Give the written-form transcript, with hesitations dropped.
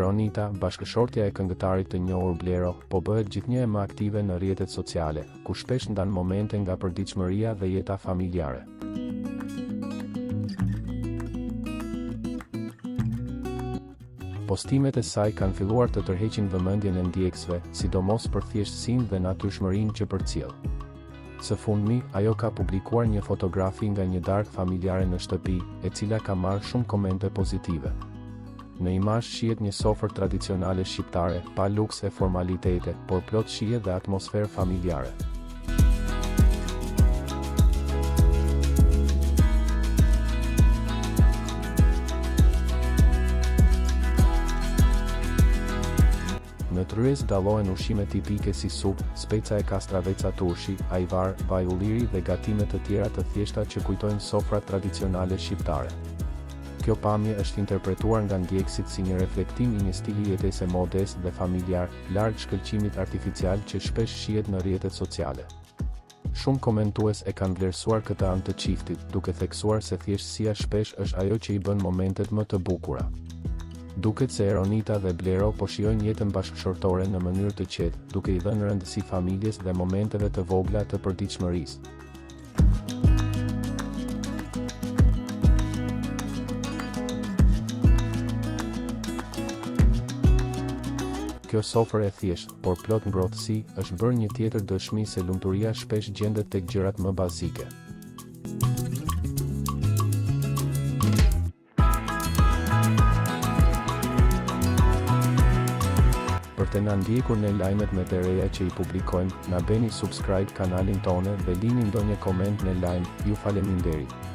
Ronita, bashkëshortja e këngëtarit të njohur Blero, po bëhet gjithnjë më aktive në rrjetet sociale, ku shpesh ndan momente nga përditshmëria dhe jeta familjare. Postimet e saj kanë filluar të tërheqin vëmendjen e ndjekësve, sidomos për thjeshtësinë dhe natyrshmërinë që përcjell. Së fundmi, ajo ka publikuar një fotografi nga një darkë familjare në shtëpi, e cila ka marrë shumë komente pozitive. Në imazh shihet një sofër tradicionale shqiptare, pa luks e formalitete, por plot shije dhe atmosferë familjare. Në tryez dallohen ushqime tipike si supë, speca e kastraveca turshi, ajvar, vaj ulliri dhe gatime të tjera të thjeshta që kujtojnë sofrat tradicionale shqiptare. Kjo pamje është interpretuar nga ndjekësit si një reflektim i një stili jetese modest dhe familjar, larg shkëlqimit artificial që shpesh shihet në rrjetet sociale. Shumë komentues e kanë vlerësuar këtë anë të çiftit, duke theksuar se thjeshtësia shpesh është ajo që i bën momentet më të bukura. Duket se Ronita dhe Blero po shijojnë jetën bashkëshortore në mënyrë të qetë, duke i dhënë rëndësi familjes dhe momenteve të vogla të përditshmërisë. Kjo sofër e thjeshtë, por plot ngrohtësi, është bërë një tjetër dëshmi se lumturia shpesh gjendet tek gjërat më bazike. Për të na ndjekur në lajmet më të reja që i publikojmë, na bëni subscribe kanalin tonë dhe lini ndonjë koment në lajm. Ju faleminderit.